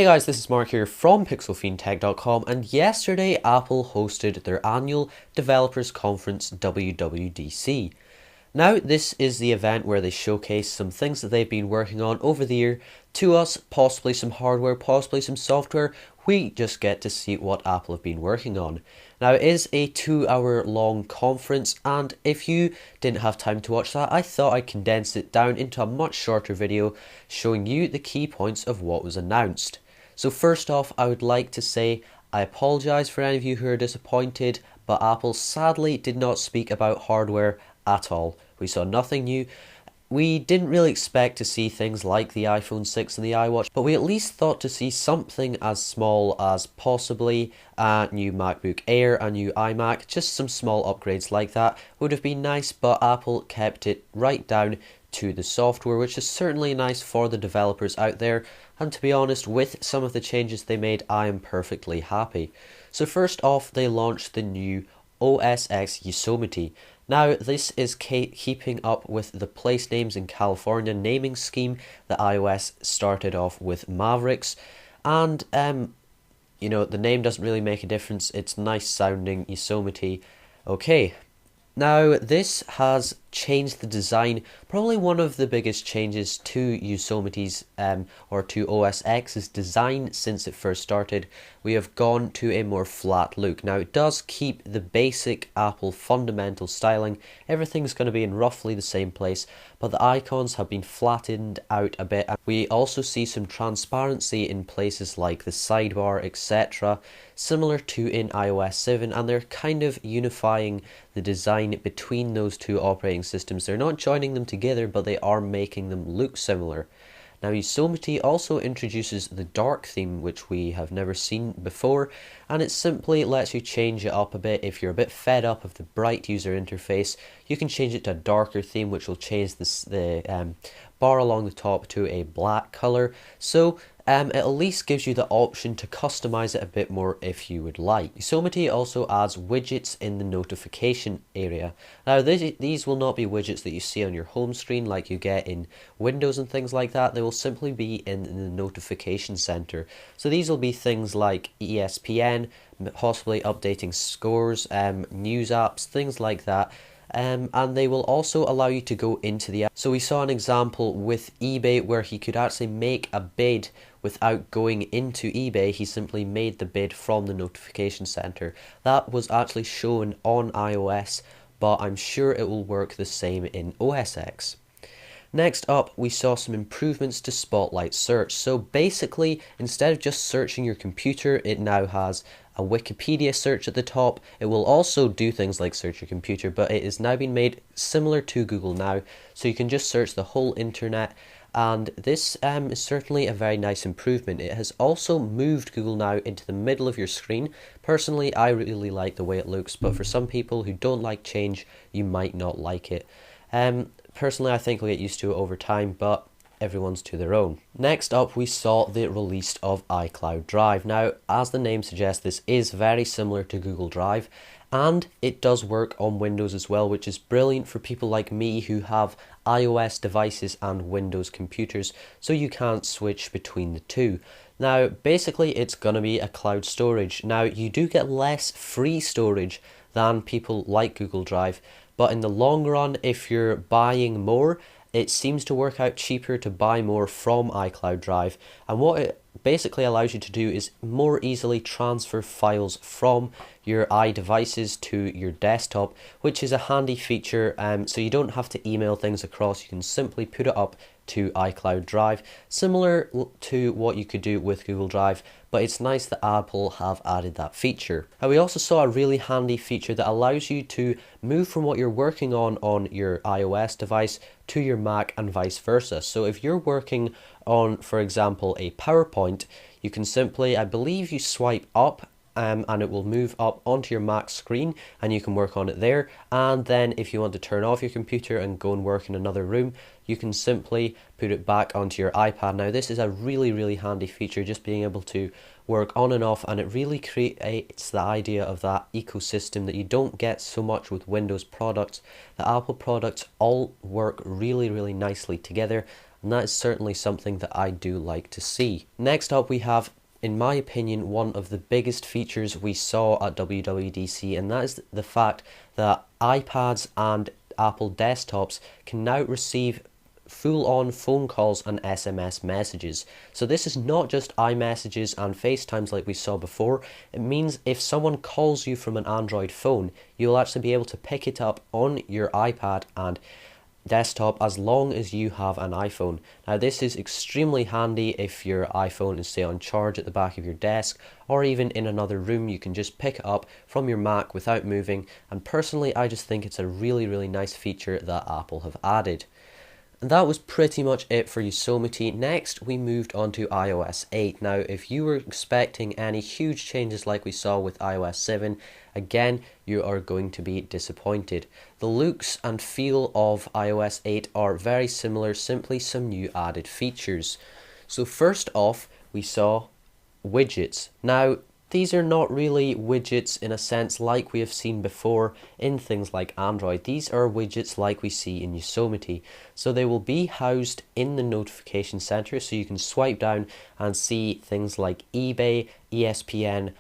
Hey guys, this is Mark here from pixelfiendtech.com, and yesterday Apple hosted their annual developers conference WWDC. Now this is the event where they showcase some things that they've been working on over the year to us, possibly some hardware, possibly some software. We just get to see what Apple have been working on. Now it is a 2-hour long conference, and if you didn't have time to watch that, I thought I'd condense it down into a much shorter video showing you the key points of what was announced. So first off, I would like to say I apologise for any of you who are disappointed, but Apple sadly did not speak about hardware at all. We saw nothing new. We didn't really expect to see things like the iPhone 6 and the iWatch, but we at least thought to see something as small as possibly a new MacBook Air, a new iMac, just some small upgrades like that would have been nice, but Apple kept it right down to the software, which is certainly nice for the developers out there, and to be honest, with some of the changes they made, I am perfectly happy. So first off, they launched the new OS X Yosemite. Now, this is keeping up with the place names in California naming scheme that iOS started off with Mavericks, and you know, the name doesn't really make a difference. It's nice sounding Yosemite. Okay. Now, this has changed the design. Probably one of the biggest changes to Yosemite's or to OS X's design since it first started. We have gone to a more flat look. Now, it does keep the basic Apple fundamental styling. Everything's going to be in roughly the same place, but the icons have been flattened out a bit. We also see some transparency in places like the sidebar, etc., similar to in iOS 7, and they're kind of unifying the design between those two operating systems. They're not joining them together, but they are making them look similar. Now, Yosemite also introduces the dark theme, which we have never seen before, and it simply lets you change it up a bit. If you're a bit fed up of the bright user interface, you can change it to a darker theme, which will change the bar along the top to a black color. So it at least gives you the option to customize it a bit more if you would like. Yosemite also adds widgets in the notification area. Now these will not be widgets that you see on your home screen like you get in Windows and things like that. They will simply be in the notification center. So these will be things like ESPN, possibly updating scores, news apps, things like that. And they will also allow you to go into the app. So we saw an example with eBay where he could actually make a bid without going into eBay. He simply made the bid from the notification center. That was actually shown on iOS, but I'm sure it will work the same in OS X. Next up, we saw some improvements to Spotlight Search. So basically, instead of just searching your computer, it now has a Wikipedia search at the top. It will also do things like search your computer, but it has now been made similar to Google Now, so you can just search the whole internet, and this is certainly a very nice improvement. It has also moved Google Now into the middle of your screen. Personally, I really like the way it looks, but for some people who don't like change, you might not like it. Personally, I think we'll get used to it over time, but everyone's to their own. Next up, we saw the release of iCloud Drive. Now, as the name suggests, this is very similar to Google Drive, and it does work on Windows as well, which is brilliant for people like me who have iOS devices and Windows computers, so you can't switch between the two. Now, basically, it's going to be a cloud storage. Now, you do get less free storage than people like Google Drive, but in the long run, if you're buying more, it seems to work out cheaper to buy more from iCloud Drive, and what it basically allows you to do is more easily transfer files from your iDevices to your desktop, which is a handy feature, so you don't have to email things across. You can simply put it up to iCloud Drive, similar to what you could do with Google Drive, but it's nice that Apple have added that feature. And we also saw a really handy feature that allows you to move from what you're working on your iOS device to your Mac and vice versa. So if you're working on, for example, a PowerPoint, you can simply, I believe you swipe up and it will move up onto your Mac screen and you can work on it there. And then if you want to turn off your computer and go and work in another room, you can simply put it back onto your iPad. Now this is a really handy feature, just being able to work on and off, and it really creates the idea of that ecosystem that you don't get so much with Windows products. The Apple products all work really nicely together, and that is certainly something that I do like to see. Next up, we have in my opinion, one of the biggest features we saw at WWDC, and that is the fact that iPads and Apple desktops can now receive full-on phone calls and SMS messages. So this is not just iMessages and FaceTimes like we saw before. It means if someone calls you from an Android phone, you'll actually be able to pick it up on your iPad and desktop as long as you have an iPhone. Now this is extremely handy if your iPhone is say on charge at the back of your desk, or even in another room. You can just pick it up from your Mac without moving, and personally I just think it's a really nice feature that Apple have added. And that was pretty much it for Yosemite. Next, we moved on to iOS 8. Now, if you were expecting any huge changes like we saw with iOS 7, again, you are going to be disappointed. The looks and feel of iOS 8 are very similar, simply some new added features. So first off, we saw widgets. Now, these are not really widgets in a sense like we have seen before in things like Android. These are widgets like we see in Yosemite. So they will be housed in the notification center, so you can swipe down and see things like eBay, ESPN.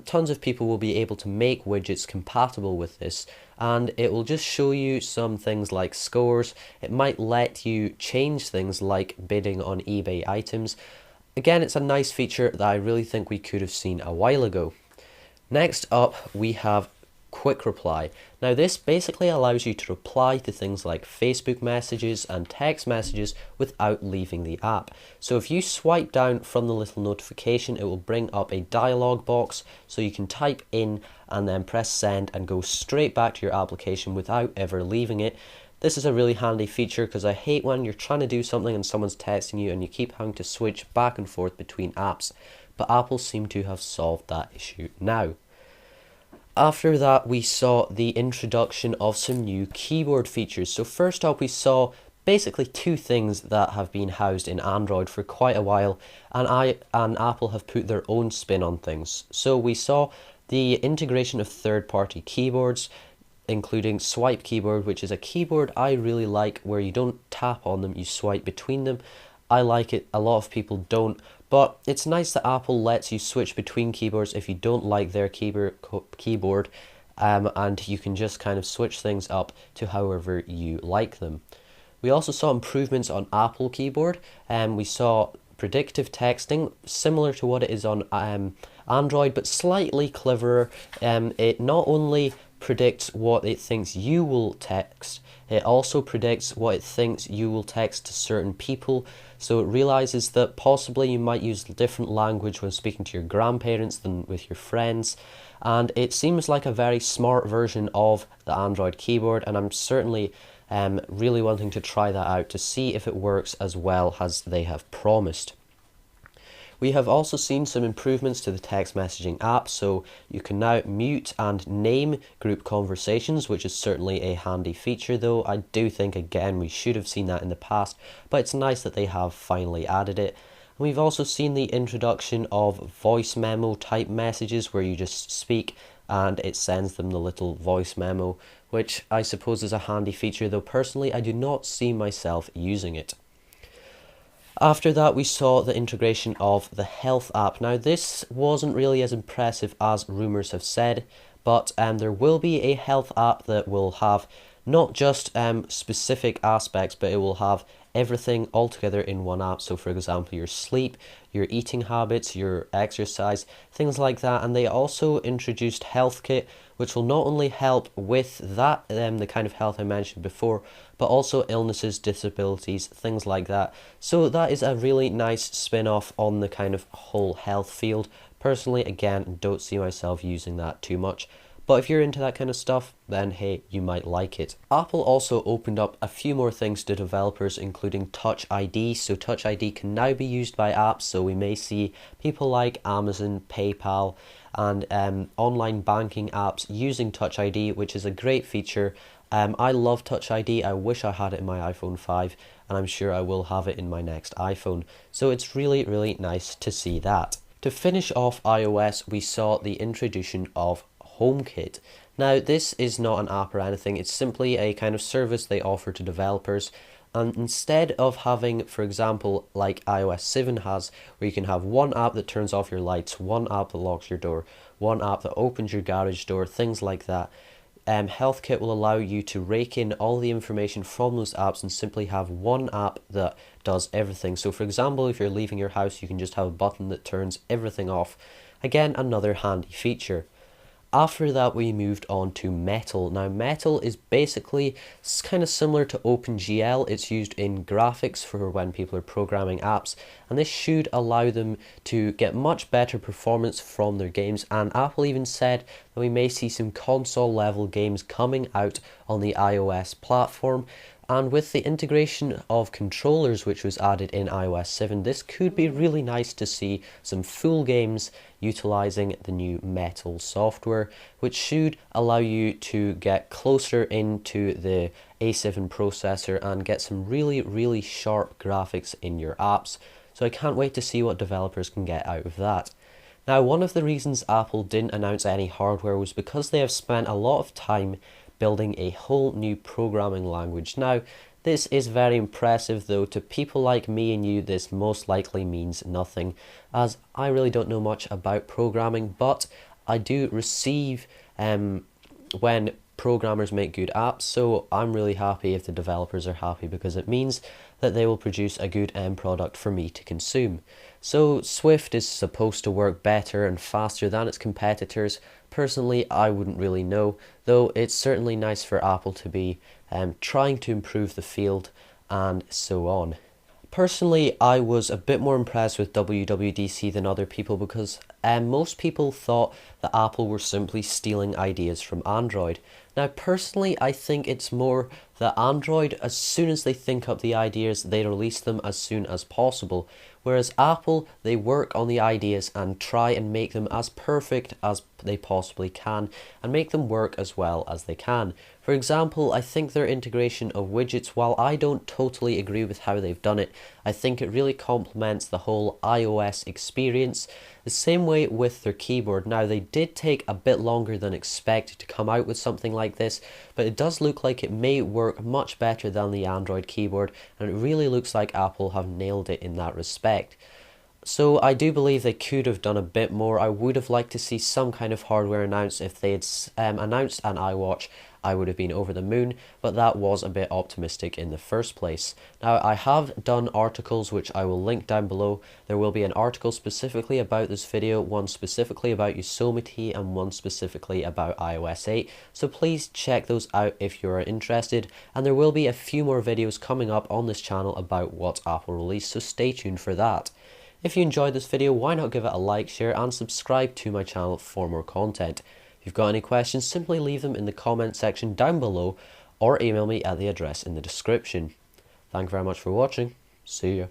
Tons of people will be able to make widgets compatible with this, and it will just show you some things like scores. It might let you change things like bidding on eBay items. Again, it's a nice feature that I really think we could have seen a while ago. Next up, we have Quick Reply. Now this basically allows you to reply to things like Facebook messages and text messages without leaving the app. So if you swipe down from the little notification, it will bring up a dialog box, so you can type in and then press send and go straight back to your application without ever leaving it. This is a really handy feature because I hate when you're trying to do something and someone's texting you and you keep having to switch back and forth between apps. But Apple seem to have solved that issue now. After that, we saw the introduction of some new keyboard features. So first up, we saw basically two things that have been housed in Android for quite a while, and Apple have put their own spin on things. So we saw the integration of third-party keyboards, including Swipe Keyboard, which is a keyboard I really like, where you don't tap on them, you swipe between them. I like it, a lot of people don't, but it's nice that Apple lets you switch between keyboards if you don't like their keyboard, and you can just kind of switch things up to however you like them. We also saw improvements on Apple Keyboard, and we saw predictive texting, similar to what it is on Android, but slightly cleverer. It not only predicts what it thinks you will text, it also predicts what it thinks you will text to certain people. So it realizes that possibly you might use different language when speaking to your grandparents than with your friends, and it seems like a very smart version of the Android keyboard, and I'm certainly really wanting to try that out to see if it works as well as they have promised. We have also seen some improvements to the text messaging app, so you can now mute and name group conversations, which is certainly a handy feature, though I do think, again, we should have seen that in the past, but it's nice that they have finally added it. And we've also seen the introduction of voice memo type messages, where you just speak and it sends them the little voice memo, which I suppose is a handy feature, though personally I do not see myself using it. After that, we saw the integration of the Health app. Now, this wasn't really as impressive as rumours have said, but there will be a Health app that will have not just specific aspects, but it will have everything all together in one app. So for example, your sleep, your eating habits, your exercise, things like that. And they also introduced Health Kit, which will not only help with that, the kind of health I mentioned before, but also illnesses, disabilities, things like that. So that is a really nice spin-off on the kind of whole health field. Personally, again, don't see myself using that too much. But if you're into that kind of stuff, then hey, you might like it. Apple also opened up a few more things to developers, including Touch ID. So Touch ID can now be used by apps, so we may see people like Amazon, PayPal, and online banking apps using Touch ID, which is a great feature. I love Touch ID. I wish I had it in my iPhone 5, and I'm sure I will have it in my next iPhone. So it's really, really nice to see that. To finish off iOS, we saw the introduction of HomeKit. Now, this is not an app or anything, it's simply a kind of service they offer to developers. And instead of having, for example, like iOS 7 has, where you can have one app that turns off your lights, one app that locks your door, one app that opens your garage door, things like that, HealthKit will allow you to rake in all the information from those apps and simply have one app that does everything. So for example, if you're leaving your house, you can just have a button that turns everything off. Again, another handy feature. After that, we moved on to Metal. Now, Metal is basically kind of similar to OpenGL. It's used in graphics for when people are programming apps, and this should allow them to get much better performance from their games. And Apple even said that we may see some console level games coming out on the iOS platform. And with the integration of controllers which was added in iOS 7, this could be really nice to see some full games utilizing the new Metal software, which should allow you to get closer into the A7 processor and get some really sharp graphics in your apps. So I can't wait to see what developers can get out of that. Now, one of the reasons Apple didn't announce any hardware was because they have spent a lot of time building a whole new programming language. Now, this is very impressive, though to people like me and you this most likely means nothing, as I really don't know much about programming, but I do receive when programmers make good apps, so I'm really happy if the developers are happy because it means that they will produce a good end product for me to consume. So Swift is supposed to work better and faster than its competitors. Personally, I wouldn't really know, though it's certainly nice for Apple to be trying to improve the field and so on. Personally, I was a bit more impressed with WWDC than other people because most people thought that Apple were simply stealing ideas from Android. Now, personally, I think it's more that Android, as soon as they think up the ideas, they release them as soon as possible. Whereas Apple, they work on the ideas and try and make them as perfect as they possibly can and make them work as well as they can. For example, I think their integration of widgets, while I don't totally agree with how they've done it, I think it really complements the whole iOS experience. The same way with their keyboard. Now, they did take a bit longer than expected to come out with something like this, but it does look like it may work much better than the Android keyboard, and it really looks like Apple have nailed it in that respect. So I do believe they could have done a bit more. I would have liked to see some kind of hardware announced. If they had announced an iWatch, I would have been over the moon, but that was a bit optimistic in the first place. Now, I have done articles which I will link down below. There will be an article specifically about this video, one specifically about Yosemite, and one specifically about iOS 8. So please check those out if you are interested, and there will be a few more videos coming up on this channel about what Apple released, so stay tuned for that. If you enjoyed this video, why not give it a like, share, and subscribe to my channel for more content. If you've got any questions, simply leave them in the comment section down below or email me at the address in the description. Thank you very much for watching. See ya.